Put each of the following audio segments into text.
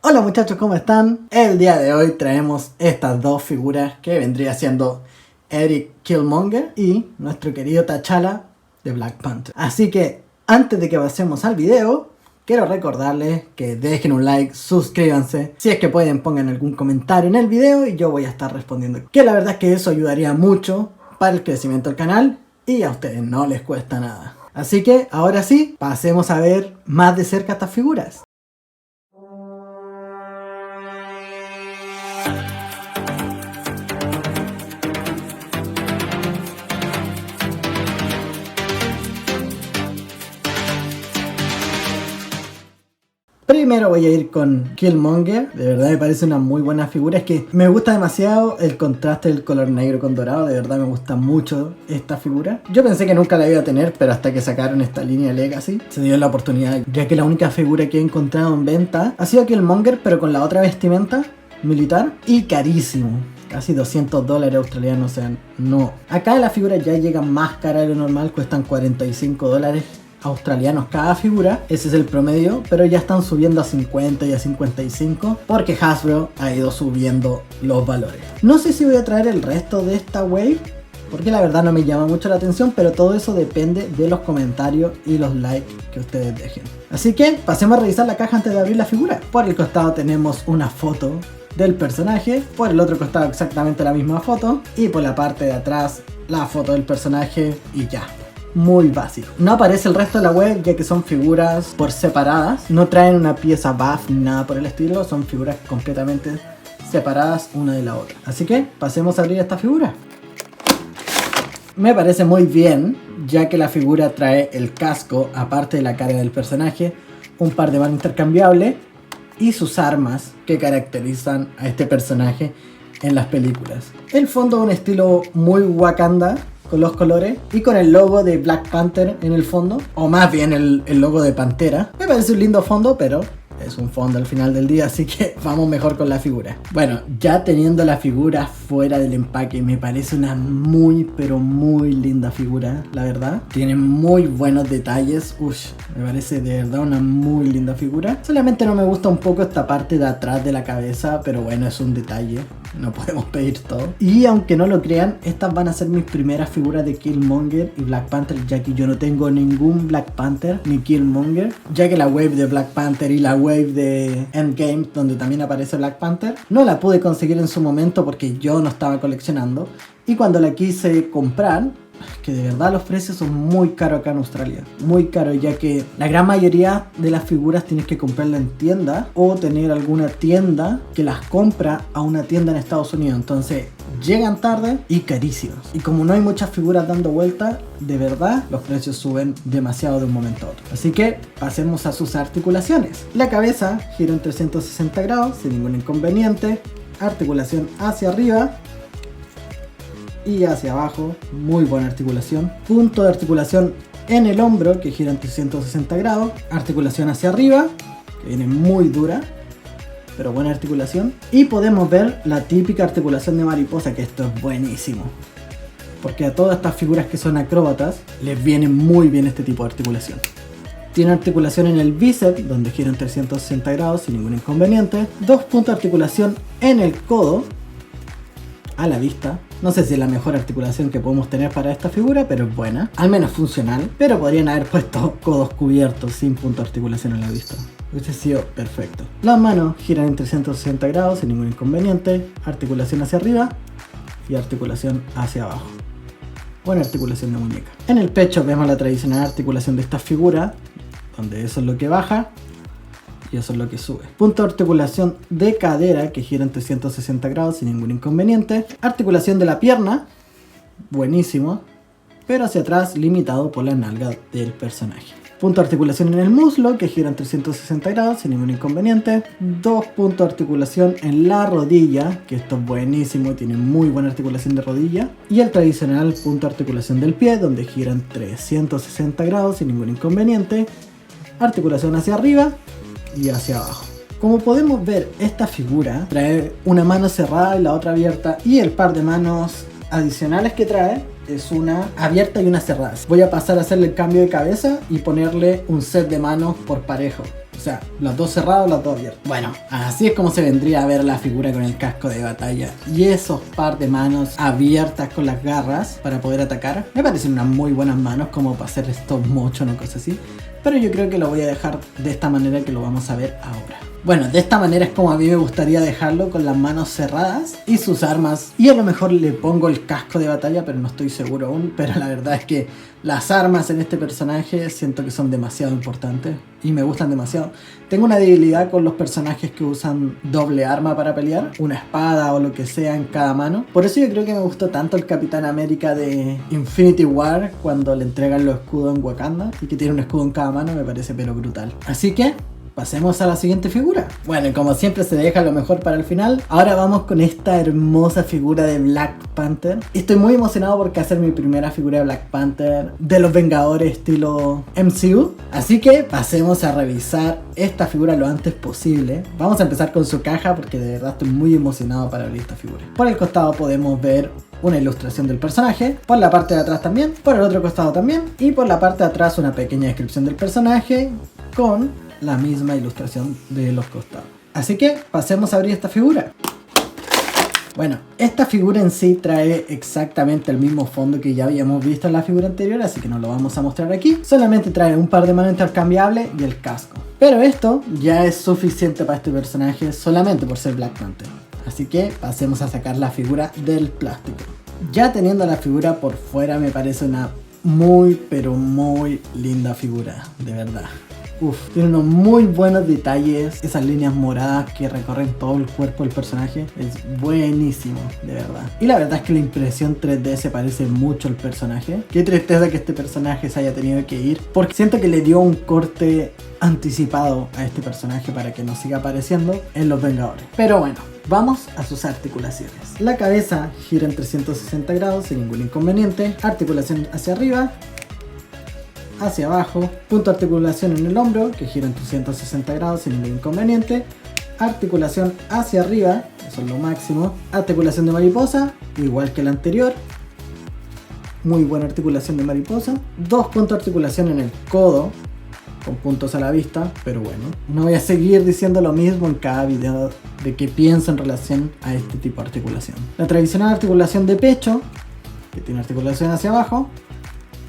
Hola muchachos, ¿cómo están? El día de hoy traemos estas dos figuras que vendría siendo Eric Killmonger y nuestro querido T'Challa de Black Panther. Así que antes de que pasemos al video, quiero recordarles que dejen un like, suscríbanse, si es que pueden pongan algún comentario en el video y yo voy a estar respondiendo. Que la verdad es que eso ayudaría mucho para el crecimiento del canal y a ustedes no les cuesta nada. Así que ahora sí, pasemos a ver más de cerca estas figuras. Primero voy a ir con Killmonger, de verdad me parece una muy buena figura, es que me gusta demasiado el contraste del color negro con dorado, de verdad me gusta mucho esta figura. Yo pensé que nunca la iba a tener, pero hasta que sacaron esta línea Legacy se dio la oportunidad, ya que la única figura que he encontrado en venta ha sido Killmonger, pero con la otra vestimenta militar y carísimo. Casi $200 australianos, o sea, no. Acá las figuras ya llegan más caras de lo normal, cuestan $45 australianos cada figura, ese es el promedio, pero ya están subiendo a 50 y a 55 porque Hasbro ha ido subiendo los valores. No sé si voy a traer el resto de esta wave porque la verdad no me llama mucho la atención, pero todo eso depende de los comentarios y los likes que ustedes dejen. Así que pasemos a revisar la caja antes de abrir la figura. Por el costado tenemos una foto del personaje, por el otro costado exactamente la misma foto y por la parte de atrás la foto del personaje y ya. Muy básico. No aparece el resto de la web ya que son figuras por separadas. No traen una pieza buff ni nada por el estilo. Son figuras completamente separadas una de la otra. Así que pasemos a abrir esta figura. Me parece muy bien ya que la figura trae el casco aparte de la cara del personaje, un par de manos intercambiables y sus armas que caracterizan a este personaje en las películas. El fondo un estilo muy Wakanda con los colores y con el logo de Black Panther en el fondo, o más bien el logo de Pantera. Me parece un lindo fondo, pero es un fondo al final del día, así que vamos mejor con la figura. Bueno, ya teniendo la figura fuera del empaque, me parece una muy pero muy linda figura, la verdad. Tiene muy buenos detalles, me parece de verdad una muy linda figura. Solamente no me gusta un poco esta parte de atrás de la cabeza, pero bueno, es un detalle. No podemos pedir todo. Y aunque no lo crean, estas van a ser mis primeras figuras de Killmonger y Black Panther, ya que yo no tengo ningún Black Panther ni Killmonger, ya que la wave de Black Panther y la wave de Endgame, donde también aparece Black Panther, no la pude conseguir en su momento porque yo no estaba coleccionando. Y cuando la quise comprar, que de verdad los precios son muy caros acá en Australia, muy caros, ya que la gran mayoría de las figuras tienes que comprarla en tienda o tener alguna tienda que las compra a una tienda en Estados Unidos, entonces llegan tarde y carísimos, y como no hay muchas figuras dando vuelta, de verdad los precios suben demasiado de un momento a otro. Así que pasemos a sus articulaciones. La cabeza gira en 360 grados sin ningún inconveniente, articulación hacia arriba y hacia abajo, muy buena articulación. Punto de articulación en el hombro que gira en 360 grados, articulación hacia arriba que viene muy dura pero buena articulación, y podemos ver la típica articulación de mariposa, que esto es buenísimo porque a todas estas figuras que son acróbatas les viene muy bien este tipo de articulación. Tiene articulación en el bíceps donde gira en 360 grados sin ningún inconveniente, dos puntos de articulación en el codo a la vista. No sé si es la mejor articulación que podemos tener para esta figura, pero es buena, al menos funcional, pero podrían haber puesto codos cubiertos sin punto de articulación en la vista. Hubiese sido perfecto. Las manos giran en 360 grados sin ningún inconveniente, articulación hacia arriba y articulación hacia abajo. Buena articulación de muñeca. En el pecho vemos la tradicional articulación de esta figura, donde eso es lo que baja y eso es lo que sube. Punto de articulación de cadera que gira en 360 grados sin ningún inconveniente. Articulación de la pierna, buenísimo, pero hacia atrás limitado por la nalga del personaje. Punto de articulación en el muslo que gira en 360 grados sin ningún inconveniente. Dos puntos de articulación en la rodilla, que esto es buenísimo, tiene muy buena articulación de rodilla. Y el tradicional punto de articulación del pie, donde gira en 360 grados sin ningún inconveniente. Articulación hacia arriba y hacia abajo. Como podemos ver, esta figura trae una mano cerrada y la otra abierta, y el par de manos adicionales que trae es una abierta y una cerrada. Voy a pasar a hacerle el cambio de cabeza y ponerle un set de manos por parejo. O sea, los dos cerrados, los dos abiertos. Bueno, así es como se vendría a ver la figura con el casco de batalla. Y esos par de manos abiertas con las garras para poder atacar. Me parecen unas muy buenas manos como para hacer stop motion o cosas así. Pero yo creo que lo voy a dejar de esta manera que lo vamos a ver ahora. Bueno, de esta manera es como a mí me gustaría dejarlo, con las manos cerradas y sus armas. Y a lo mejor le pongo el casco de batalla, pero no estoy seguro aún. Pero la verdad es que las armas en este personaje siento que son demasiado importantes y me gustan demasiado. Tengo una debilidad con los personajes que usan doble arma para pelear, una espada o lo que sea en cada mano. Por eso yo creo que me gustó tanto el Capitán América de Infinity War, cuando le entregan los escudos en Wakanda y que tiene un escudo en cada mano, me parece pero brutal. Así que pasemos a la siguiente figura. Bueno, y como siempre se deja lo mejor para el final. Ahora vamos con esta hermosa figura de Black Panther. Estoy muy emocionado porque va a ser mi primera figura de Black Panther de los Vengadores estilo MCU. Así que pasemos a revisar esta figura lo antes posible. Vamos a empezar con su caja porque de verdad estoy muy emocionado para abrir esta figura. Por el costado podemos ver una ilustración del personaje, por la parte de atrás también, por el otro costado también, y por la parte de atrás una pequeña descripción del personaje con la misma ilustración de los costados. Así que pasemos a abrir esta figura. Bueno, esta figura en sí trae exactamente el mismo fondo que ya habíamos visto en la figura anterior, así que no lo vamos a mostrar aquí. Solamente trae un par de manos intercambiables y el casco. Pero esto ya es suficiente para este personaje solamente por ser Black Panther. Así que pasemos a sacar la figura del plástico. Ya teniendo la figura por fuera me parece una muy pero muy linda figura, de verdad. Tiene unos muy buenos detalles, esas líneas moradas que recorren todo el cuerpo del personaje, es buenísimo, de verdad. Y la verdad es que la impresión 3D se parece mucho al personaje. Qué tristeza que este personaje se haya tenido que ir, porque siento que le dio un corte anticipado a este personaje para que no siga apareciendo en Los Vengadores. Pero bueno, vamos a sus articulaciones. La cabeza gira en 360 grados sin ningún inconveniente, articulación hacia arriba, hacia abajo, punto de articulación en el hombro que gira en 360 grados sin ningún inconveniente, articulación hacia arriba, eso es lo máximo, articulación de mariposa igual que la anterior, muy buena articulación de mariposa, dos puntos de articulación en el codo con puntos a la vista, pero bueno, no voy a seguir diciendo lo mismo en cada video de qué pienso en relación a este tipo de articulación. La tradicional articulación de pecho, que tiene articulación hacia abajo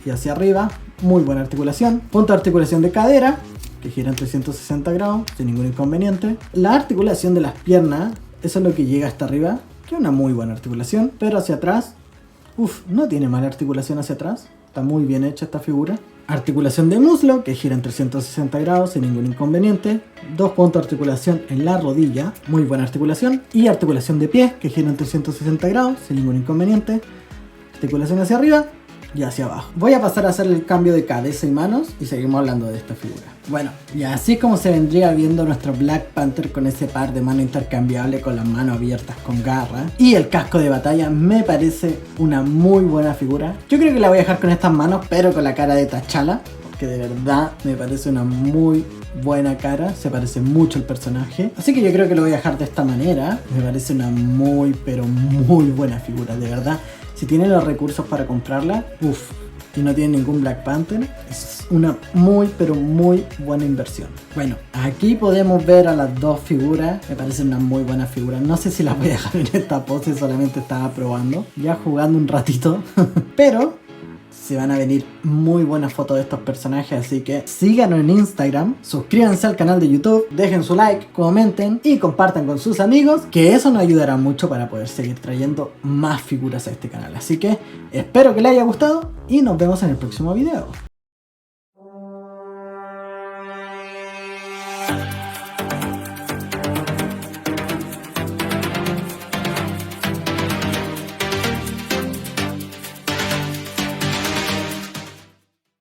y hacia arriba, muy buena articulación. Punto de articulación de cadera, que gira en 360 grados, sin ningún inconveniente. La articulación de las piernas, eso es lo que llega hasta arriba, que es una muy buena articulación, pero hacia atrás, no tiene mala articulación hacia atrás, está muy bien hecha esta figura. Articulación de muslo, que gira en 360 grados, sin ningún inconveniente. Dos puntos de articulación en la rodilla, muy buena articulación. Y articulación de pie, que gira en 360 grados, sin ningún inconveniente. Articulación hacia arriba y hacia abajo. Voy a pasar a hacer el cambio de cabeza y manos y seguimos hablando de esta figura. Bueno, y así es como se vendría viendo nuestro Black Panther con ese par de manos intercambiables con las manos abiertas con garra y el casco de batalla. Me parece una muy buena figura. Yo creo que la voy a dejar con estas manos, pero con la cara de T'Challa, porque de verdad me parece una muy buena cara, se parece mucho al personaje, así que yo creo que lo voy a dejar de esta manera. Me parece una muy pero muy buena figura, de verdad. Si tienen los recursos para comprarla, y no tienen ningún Black Panther, es una muy pero muy buena inversión. Bueno, aquí podemos ver a las dos figuras, me parece una muy buena figura. No sé si las voy a dejar en esta pose, solamente estaba probando, ya jugando un ratito, pero se van a venir muy buenas fotos de estos personajes, así que síganos en Instagram, suscríbanse al canal de YouTube, dejen su like, comenten y compartan con sus amigos, que eso nos ayudará mucho para poder seguir trayendo más figuras a este canal. Así que espero que les haya gustado y nos vemos en el próximo video.